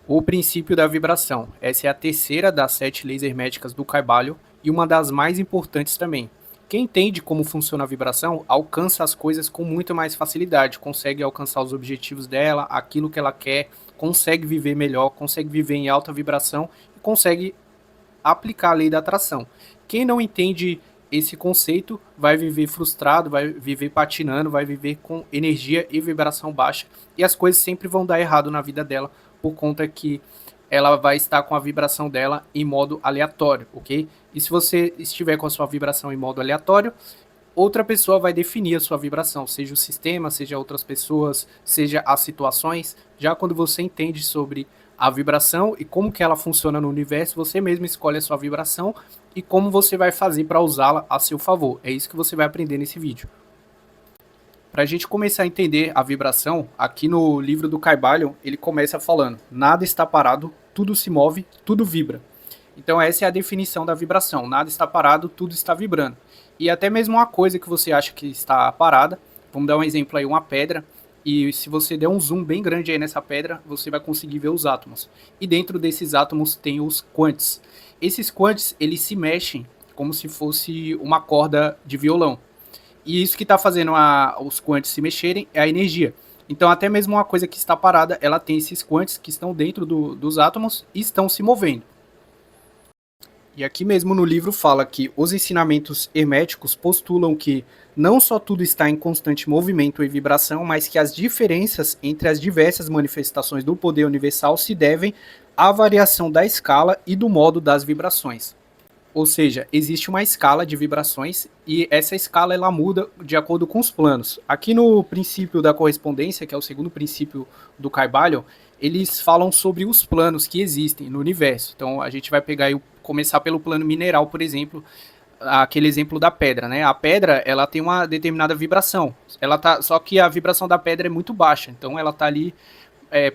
O princípio da vibração. Essa é a terceira das 7 leis herméticas do Kybalion e uma das mais importantes também. Quem entende como funciona a vibração alcança as coisas com muito mais facilidade, consegue alcançar os objetivos dela, aquilo que ela quer, consegue viver melhor, consegue viver em alta vibração e consegue aplicar a lei da atração. Quem não entende esse conceito vai viver frustrado, vai viver patinando, vai viver com energia e vibração baixa e as coisas sempre vão dar errado na vida dela por conta que ela vai estar com a vibração dela em modo aleatório, ok? E se você estiver com a sua vibração em modo aleatório, outra pessoa vai definir a sua vibração, seja o sistema, seja outras pessoas, seja as situações. Já quando você entende sobre a vibração e como que ela funciona no universo, você mesmo escolhe a sua vibração e como você vai fazer para usá-la a seu favor. É isso que você vai aprender nesse vídeo. Para a gente começar a entender a vibração, aqui no livro do Kybalion, ele começa falando: nada está parado, tudo se move, tudo vibra. Então essa é a definição da vibração. Nada está parado, tudo está vibrando. E até mesmo uma coisa que você acha que está parada, vamos dar um exemplo aí, uma pedra, e se você der um zoom bem grande aí nessa pedra, você vai conseguir ver os átomos. E dentro desses átomos tem os quantes. Esses quantes, eles se mexem como se fosse uma corda de violão. E isso que está fazendo os quantes se mexerem é a energia. Então até mesmo uma coisa que está parada, ela tem esses quantes que estão dentro dos átomos e estão se movendo. E aqui mesmo no livro fala que os ensinamentos herméticos postulam que não só tudo está em constante movimento e vibração, mas que as diferenças entre as diversas manifestações do poder universal se devem à variação da escala e do modo das vibrações. Ou seja, existe uma escala de vibrações e essa escala ela muda de acordo com os planos. Aqui no princípio da correspondência, que é o segundo princípio do Kybalion, eles falam sobre os planos que existem no universo. Então a gente vai pegar e começar pelo plano mineral, por exemplo, aquele exemplo da pedra, né? A pedra, ela tem uma determinada vibração. Só que a vibração da pedra é muito baixa, então ela tá ali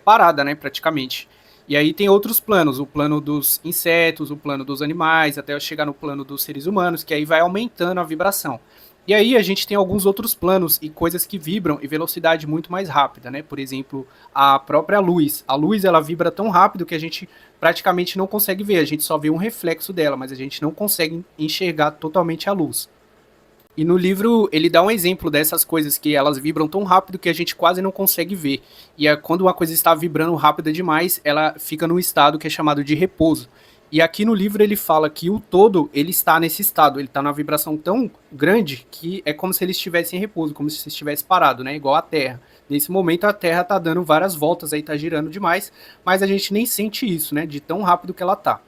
parada, né, praticamente. E aí tem outros planos, o plano dos insetos, o plano dos animais, até chegar no plano dos seres humanos, que aí vai aumentando a vibração. E aí a gente tem alguns outros planos e coisas que vibram em velocidade muito mais rápida, né? Por exemplo, a própria luz. A luz ela vibra tão rápido que a gente praticamente não consegue ver, a gente só vê um reflexo dela, mas a gente não consegue enxergar totalmente a luz. E no livro ele dá um exemplo dessas coisas que elas vibram tão rápido que a gente quase não consegue ver. E quando uma coisa está vibrando rápida demais, ela fica num estado que é chamado de repouso. E aqui no livro ele fala que o todo ele está nesse estado, ele está numa vibração tão grande que é como se ele estivesse em repouso, como se estivesse parado, né? Igual a Terra. Nesse momento a Terra está dando várias voltas, aí está girando demais, mas a gente nem sente isso, né? De tão rápido que ela está.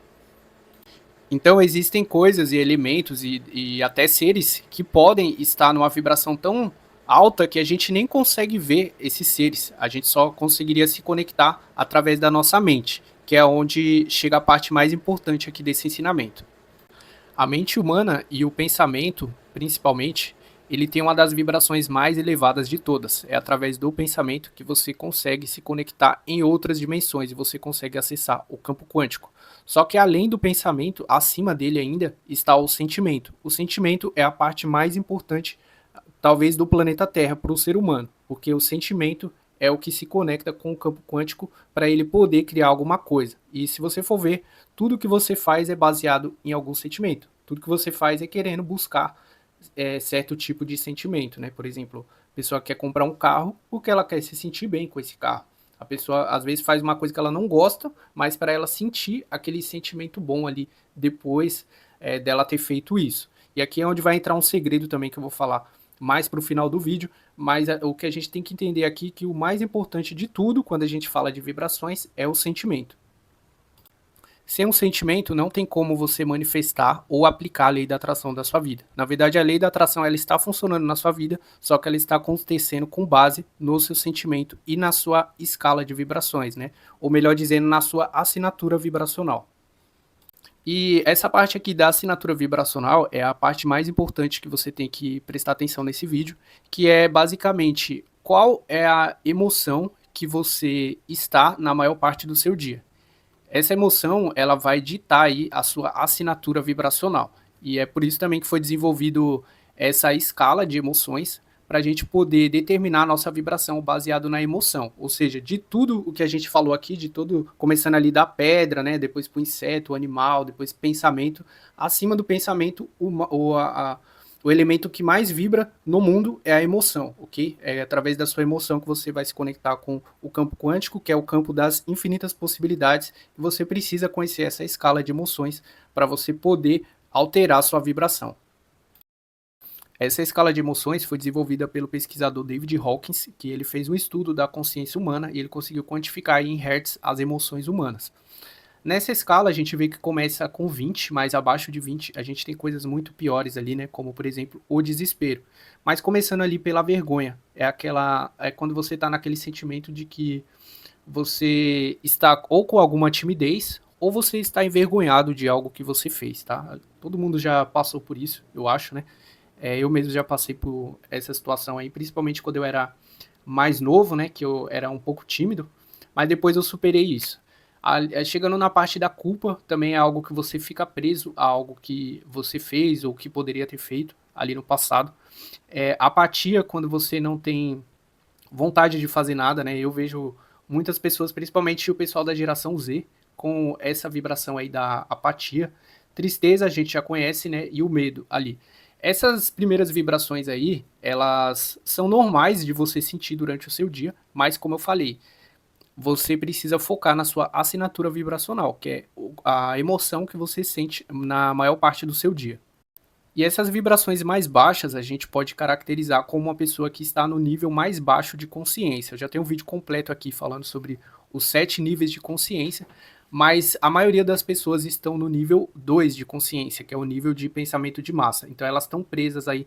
Então existem coisas e elementos e até seres que podem estar numa vibração tão alta que a gente nem consegue ver esses seres. A gente só conseguiria se conectar através da nossa mente, que é onde chega a parte mais importante aqui desse ensinamento. A mente humana e o pensamento, principalmente, ele tem uma das vibrações mais elevadas de todas. É através do pensamento que você consegue se conectar em outras dimensões e você consegue acessar o campo quântico. Só que além do pensamento, acima dele ainda está o sentimento. O sentimento é a parte mais importante, talvez, do planeta Terra para o ser humano, porque o sentimento é o que se conecta com o campo quântico para ele poder criar alguma coisa. E se você for ver, tudo que você faz é baseado em algum sentimento. Tudo que você faz é querendo buscar certo tipo de sentimento, né? Por exemplo, a pessoa quer comprar um carro porque ela quer se sentir bem com esse carro. A pessoa às vezes faz uma coisa que ela não gosta, mas para ela sentir aquele sentimento bom ali depois dela ter feito isso. E aqui é onde vai entrar um segredo também que eu vou falar mais para o final do vídeo, mas o que a gente tem que entender aqui é que o mais importante de tudo quando a gente fala de vibrações é o sentimento. Sem um sentimento, não tem como você manifestar ou aplicar a lei da atração da sua vida. Na verdade, a lei da atração ela está funcionando na sua vida, só que ela está acontecendo com base no seu sentimento e na sua escala de vibrações, né? Ou melhor dizendo, na sua assinatura vibracional. E essa parte aqui da assinatura vibracional é a parte mais importante que você tem que prestar atenção nesse vídeo, que é basicamente qual é a emoção que você está na maior parte do seu dia. Essa emoção, ela vai ditar aí a sua assinatura vibracional. E é por isso também que foi desenvolvido essa escala de emoções para a gente poder determinar a nossa vibração baseado na emoção. Ou seja, de tudo o que a gente falou aqui, de todo, começando ali da pedra, né, depois para o inseto, o animal, depois pensamento, acima do pensamento, o elemento que mais vibra no mundo é a emoção, ok? É através da sua emoção que você vai se conectar com o campo quântico, que é o campo das infinitas possibilidades, e você precisa conhecer essa escala de emoções para você poder alterar a sua vibração. Essa escala de emoções foi desenvolvida pelo pesquisador David Hawkins, que ele fez um estudo da consciência humana e ele conseguiu quantificar em hertz as emoções humanas. Nessa escala, a gente vê que começa com 20, mas abaixo de 20 a gente tem coisas muito piores ali, né? Como, por exemplo, o desespero. Mas começando ali pela vergonha. É quando você está naquele sentimento de que você está ou com alguma timidez ou você está envergonhado de algo que você fez, tá? Todo mundo já passou por isso, eu acho, né? Eu mesmo já passei por essa situação aí, principalmente quando eu era mais novo, né? Que eu era um pouco tímido, mas depois eu superei isso. Chegando na parte da culpa, também é algo que você fica preso a algo que você fez ou que poderia ter feito ali no passado. Apatia, quando você não tem vontade de fazer nada, né? Eu vejo muitas pessoas, principalmente o pessoal da geração Z, com essa vibração aí da apatia. Tristeza a gente já conhece, né? E o medo ali. Essas primeiras vibrações aí, elas são normais de você sentir durante o seu dia, mas como eu falei, você precisa focar na sua assinatura vibracional, que é a emoção que você sente na maior parte do seu dia. E essas vibrações mais baixas a gente pode caracterizar como uma pessoa que está no nível mais baixo de consciência. Eu já tenho um vídeo completo aqui falando sobre os 7 níveis de consciência, mas a maioria das pessoas estão no nível 2 de consciência, que é o nível de pensamento de massa. Então elas estão presas aí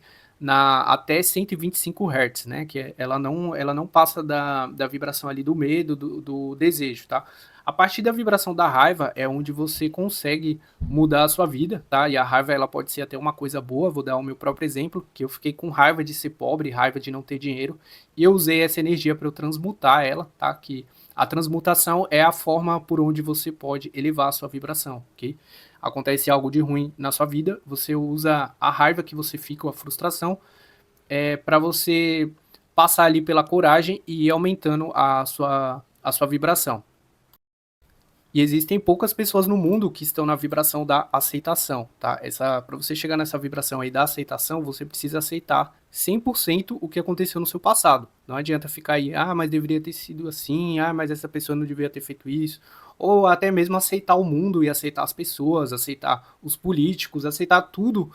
até 125 Hz, né? Ela não passa da vibração ali do medo, do desejo, tá? A partir da vibração da raiva é onde você consegue mudar a sua vida, tá? E a raiva ela pode ser até uma coisa boa. Vou dar o meu próprio exemplo, que eu fiquei com raiva de ser pobre, raiva de não ter dinheiro, e eu usei essa energia para eu transmutar ela, tá? Que a transmutação é a forma por onde você pode elevar a sua vibração, ok? Acontece algo de ruim na sua vida, você usa a raiva que você fica, a frustração, para você passar ali pela coragem e ir aumentando a sua vibração. E existem poucas pessoas no mundo que estão na vibração da aceitação, tá? Para você chegar nessa vibração aí da aceitação, você precisa aceitar 100% o que aconteceu no seu passado. Não adianta ficar aí, mas deveria ter sido assim, mas essa pessoa não deveria ter feito isso. Ou até mesmo aceitar o mundo e aceitar as pessoas, aceitar os políticos, aceitar tudo.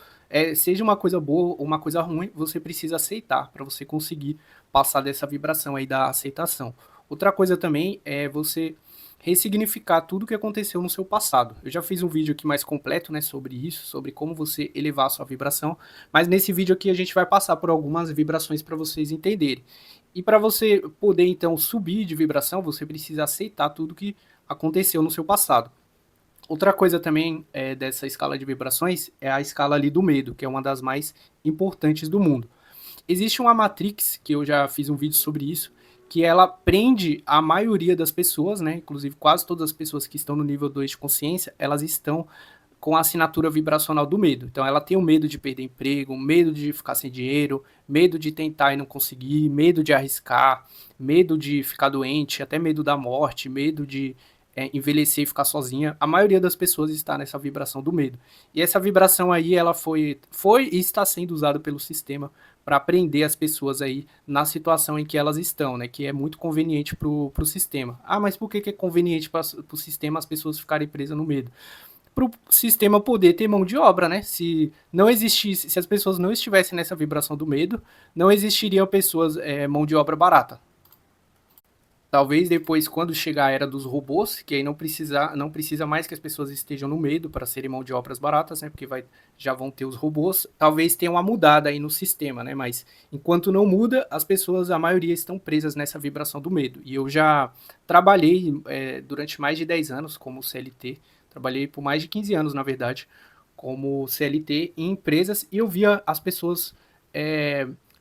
Seja uma coisa boa ou uma coisa ruim, você precisa aceitar para você conseguir passar dessa vibração aí da aceitação. Outra coisa também é você ressignificar tudo o que aconteceu no seu passado. Eu já fiz um vídeo aqui mais completo, né, sobre isso, sobre como você elevar a sua vibração, mas nesse vídeo aqui a gente vai passar por algumas vibrações para vocês entenderem. E para você poder então subir de vibração, você precisa aceitar tudo que aconteceu no seu passado. Outra coisa também dessa escala de vibrações é a escala ali do medo, que é uma das mais importantes do mundo. Existe uma Matrix, que eu já fiz um vídeo sobre isso, que ela prende a maioria das pessoas, né? Inclusive quase todas as pessoas que estão no nível 2 de consciência, elas estão com a assinatura vibracional do medo. Então ela tem o medo de perder emprego, medo de ficar sem dinheiro, medo de tentar e não conseguir, medo de arriscar, medo de ficar doente, até medo da morte, medo de envelhecer e ficar sozinha. A maioria das pessoas está nessa vibração do medo. E essa vibração aí, ela foi e está sendo usada pelo sistema para prender as pessoas aí na situação em que elas estão, né? Que é muito conveniente para o sistema. Mas por que é conveniente para o sistema as pessoas ficarem presas no medo? Para o sistema poder ter mão de obra, né? Se não existisse, se as pessoas não estivessem nessa vibração do medo, não existiriam pessoas, mão de obra barata. Talvez depois, quando chegar a era dos robôs, que aí não precisa mais que as pessoas estejam no medo para serem mão de obras baratas, né? Porque já vão ter os robôs. Talvez tenha uma mudada aí no sistema, né? Mas enquanto não muda, as pessoas, a maioria, estão presas nessa vibração do medo. E eu já trabalhei durante mais de 10 anos como CLT. Trabalhei por mais de 15 anos, na verdade, como CLT em empresas. E eu via as pessoas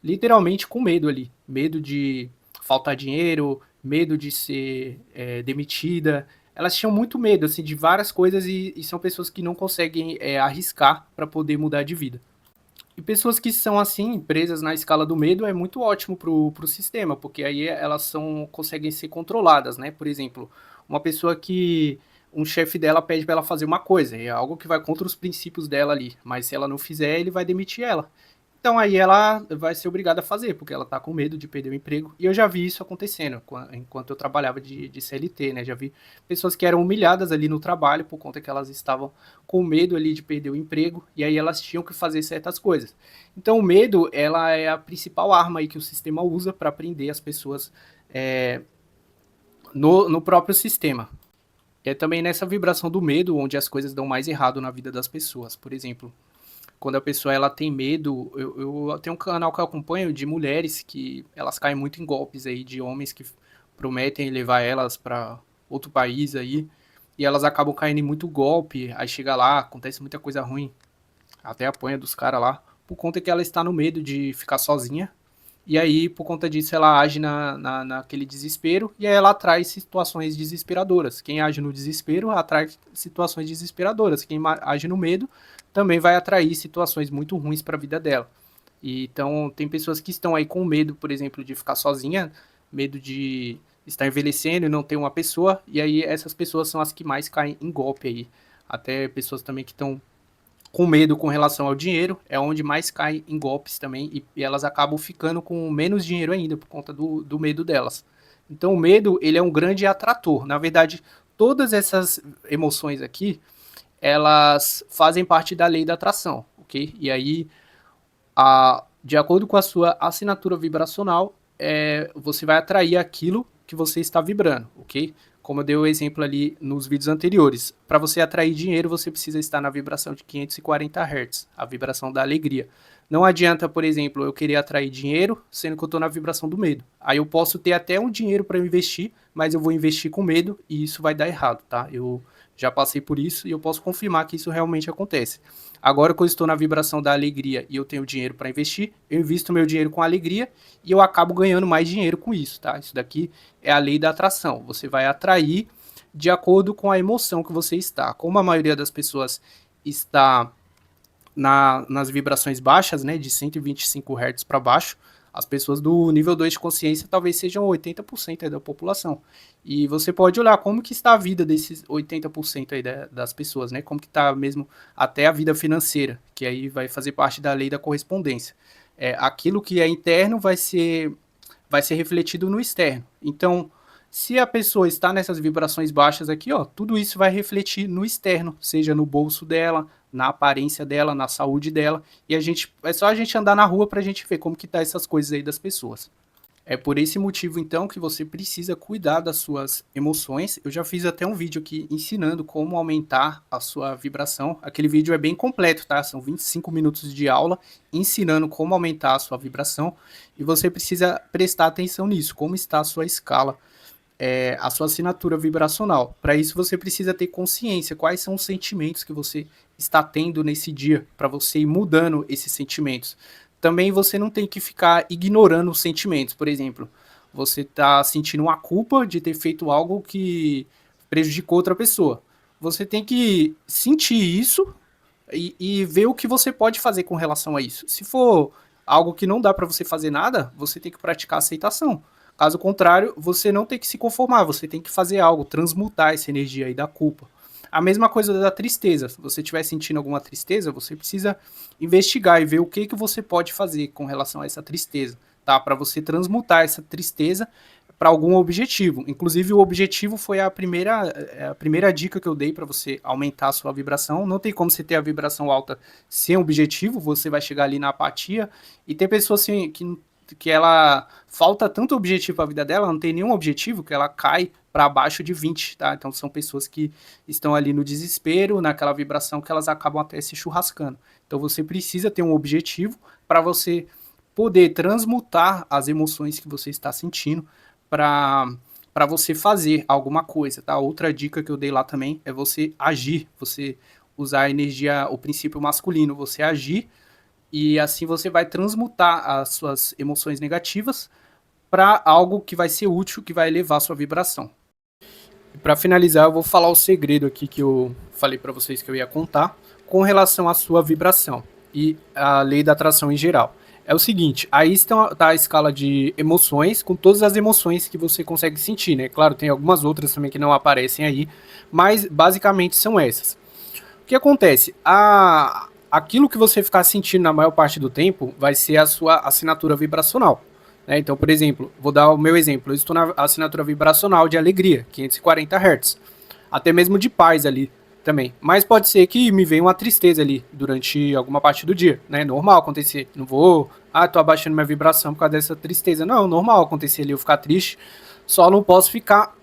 literalmente com medo ali. Medo de faltar dinheiro, medo de ser demitida. Elas tinham muito medo assim, de várias coisas e são pessoas que não conseguem arriscar para poder mudar de vida. E pessoas que são assim, presas na escala do medo, é muito ótimo pro sistema, porque aí elas conseguem ser controladas, né? Por exemplo, uma pessoa que um chefe dela pede para ela fazer uma coisa, é algo que vai contra os princípios dela ali, mas se ela não fizer, ele vai demitir ela. Então aí ela vai ser obrigada a fazer, porque ela tá com medo de perder o emprego. E eu já vi isso acontecendo enquanto eu trabalhava de CLT, né? Já vi pessoas que eram humilhadas ali no trabalho por conta que elas estavam com medo ali de perder o emprego, e aí elas tinham que fazer certas coisas. Então o medo, ela é a principal arma aí que o sistema usa para prender as pessoas é, no próprio sistema. É também nessa vibração do medo onde as coisas dão mais errado na vida das pessoas. Por exemplo, quando a pessoa ela tem medo, eu tenho um canal que eu acompanho de mulheres que elas caem muito em golpes aí de homens que prometem levar elas para outro país aí e elas acabam caindo em muito golpe, aí chega lá, acontece muita coisa ruim, até apanha dos caras lá, por conta que ela está no medo de ficar sozinha. E aí, por conta disso, ela age naquele desespero e aí ela atrai situações desesperadoras. Quem age no desespero atrai situações desesperadoras. Quem age no medo também vai atrair situações muito ruins para a vida dela. E, então, tem pessoas que estão aí com medo, por exemplo, de ficar sozinha, medo de estar envelhecendo e não ter uma pessoa, e aí essas pessoas são as que mais caem em golpe aí. Até pessoas também que estão com medo com relação ao dinheiro, é onde mais cai em golpes também, e elas acabam ficando com menos dinheiro ainda, por conta do medo delas. Então o medo, ele é um grande atrator. Na verdade, todas essas emoções aqui, elas fazem parte da lei da atração, ok? E aí, de acordo com a sua assinatura vibracional, você vai atrair aquilo que você está vibrando, ok? Como eu dei o exemplo ali nos vídeos anteriores. Para você atrair dinheiro, você precisa estar na vibração de 540 Hz, a vibração da alegria. Não adianta, por exemplo, eu querer atrair dinheiro, sendo que eu estou na vibração do medo. Aí eu posso ter até um dinheiro para investir, mas eu vou investir com medo e isso vai dar errado, tá? Eu já passei por isso e eu posso confirmar que isso realmente acontece. Agora que eu estou na vibração da alegria e eu tenho dinheiro para investir, eu invisto meu dinheiro com alegria e eu acabo ganhando mais dinheiro com isso, tá? Isso daqui é a lei da atração. Você vai atrair de acordo com a emoção que você está. Como a maioria das pessoas está nas vibrações baixas, né, de 125 Hz para baixo, as pessoas do nível 2 de consciência talvez sejam 80% aí da população. E você pode olhar como que está a vida desses 80% aí das pessoas, né? Como que está mesmo até a vida financeira, que aí vai fazer parte da lei da correspondência. Aquilo que é interno vai ser refletido no externo. Então, se a pessoa está nessas vibrações baixas aqui, ó, tudo isso vai refletir no externo, seja no bolso dela, na aparência dela, na saúde dela, e é só a gente andar na rua pra gente ver como que tá essas coisas aí das pessoas. É por esse motivo, então, que você precisa cuidar das suas emoções. Eu já fiz até um vídeo aqui ensinando como aumentar a sua vibração. Aquele vídeo é bem completo, tá? São 25 minutos de aula ensinando como aumentar a sua vibração. E você precisa prestar atenção nisso, como está a sua escala, a sua assinatura vibracional. Para isso, você precisa ter consciência quais são os sentimentos que você está tendo nesse dia, para você ir mudando esses sentimentos. Também você não tem que ficar ignorando os sentimentos. Por exemplo, você está sentindo uma culpa de ter feito algo que prejudicou outra pessoa. Você tem que sentir isso e ver o que você pode fazer com relação a isso. Se for algo que não dá para você fazer nada, você tem que praticar aceitação. Caso contrário, você não tem que se conformar, você tem que fazer algo, transmutar essa energia aí da culpa. A mesma coisa da tristeza. Se você estiver sentindo alguma tristeza, você precisa investigar e ver o que você pode fazer com relação a essa tristeza, tá? Para você transmutar essa tristeza para algum objetivo. Inclusive, o objetivo foi a primeira dica que eu dei para você aumentar a sua vibração. Não tem como você ter a vibração alta sem objetivo, você vai chegar ali na apatia. E tem pessoas assim, que ela falta tanto objetivo para a vida dela, não tem nenhum objetivo, que ela cai para baixo de 20, tá? Então são pessoas que estão ali no desespero, naquela vibração que elas acabam até se churrascando. Então você precisa ter um objetivo para você poder transmutar as emoções que você está sentindo para você fazer alguma coisa, tá? Outra dica que eu dei lá também é você agir, você usar a energia, o princípio masculino, você agir e assim você vai transmutar as suas emoções negativas para algo que vai ser útil, que vai elevar a sua vibração. E para finalizar, eu vou falar o segredo aqui que eu falei para vocês que eu ia contar com relação à sua vibração. e a lei da atração em geral. É o seguinte, aí está a escala de emoções, com todas as emoções que você consegue sentir, né? Claro, tem algumas outras também que não aparecem aí, mas basicamente são essas. O que acontece? Aquilo que você ficar sentindo na maior parte do tempo vai ser a sua assinatura vibracional. Né? Então, por exemplo, vou dar o meu exemplo. Eu estou na assinatura vibracional de alegria, 540 Hz. Até mesmo de paz ali também. Mas pode ser que me venha uma tristeza ali durante alguma parte do dia. Né? Normal acontecer. Não vou, tô abaixando minha vibração por causa dessa tristeza. Não, normal acontecer ali eu ficar triste. Só não posso ficar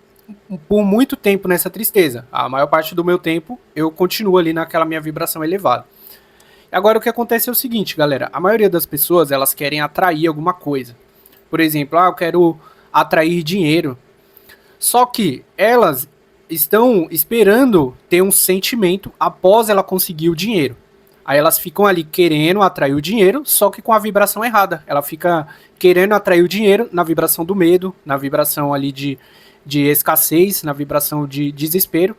por muito tempo nessa tristeza. A maior parte do meu tempo eu continuo ali naquela minha vibração elevada. Agora o que acontece é o seguinte, galera, a maioria das pessoas elas querem atrair alguma coisa. Por exemplo, eu quero atrair dinheiro. Só que elas estão esperando ter um sentimento após ela conseguir o dinheiro. Aí elas ficam ali querendo atrair o dinheiro, só que com a vibração errada. Ela fica querendo atrair o dinheiro na vibração do medo, na vibração ali de escassez, na vibração de desespero.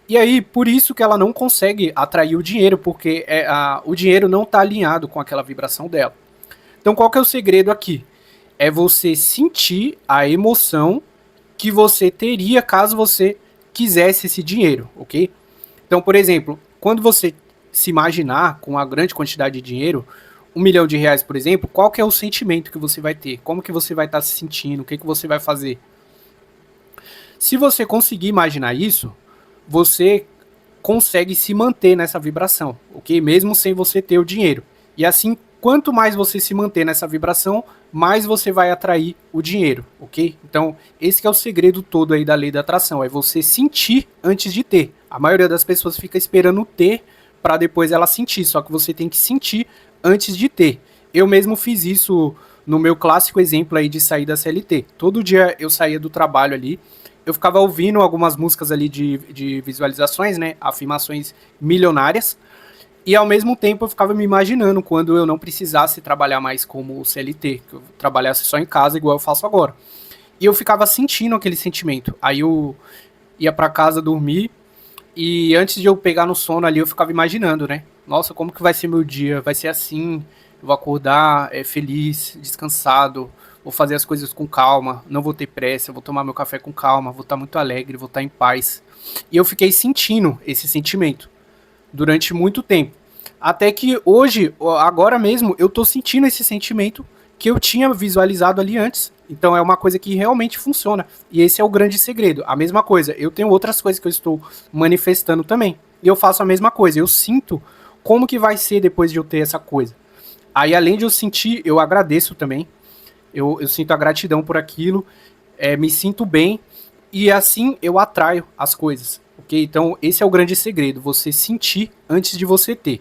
E aí, por isso que ela não consegue atrair o dinheiro, porque o dinheiro não está alinhado com aquela vibração dela. Então, qual que é o segredo aqui? É você sentir a emoção que você teria caso você quisesse esse dinheiro, ok? Então, por exemplo, quando você se imaginar com uma grande quantidade de dinheiro, R$ 1 milhão, por exemplo, qual que é o sentimento que você vai ter? Como que você vai estar se sentindo? O que você vai fazer? Se você conseguir imaginar isso, você consegue se manter nessa vibração, ok? Mesmo sem você ter o dinheiro. E assim, quanto mais você se manter nessa vibração, mais você vai atrair o dinheiro, ok? Então, esse que é o segredo todo aí da lei da atração, é você sentir antes de ter. A maioria das pessoas fica esperando ter para depois ela sentir, só que você tem que sentir antes de ter. Eu mesmo fiz isso no meu clássico exemplo aí de sair da CLT. Todo dia eu saía do trabalho ali, eu ficava ouvindo algumas músicas ali de visualizações, né? Afirmações milionárias. E ao mesmo tempo eu ficava me imaginando quando eu não precisasse trabalhar mais como CLT, que eu trabalhasse só em casa igual eu faço agora. E eu ficava sentindo aquele sentimento. Aí eu ia para casa dormir e antes de eu pegar no sono ali eu ficava imaginando, né? Nossa, como que vai ser meu dia? Vai ser assim, eu vou acordar feliz, descansado, vou fazer as coisas com calma, não vou ter pressa, vou tomar meu café com calma, vou estar muito alegre, vou estar em paz. E eu fiquei sentindo esse sentimento durante muito tempo. Até que hoje, agora mesmo, eu tô sentindo esse sentimento que eu tinha visualizado ali antes. Então é uma coisa que realmente funciona. E esse é o grande segredo. A mesma coisa, eu tenho outras coisas que eu estou manifestando também. E eu faço a mesma coisa. Eu sinto como que vai ser depois de eu ter essa coisa. Aí, além de eu sentir, eu agradeço também. Eu sinto a gratidão por aquilo. Me sinto bem. E assim eu atraio as coisas. Ok? Então, esse é o grande segredo. Você sentir antes de você ter.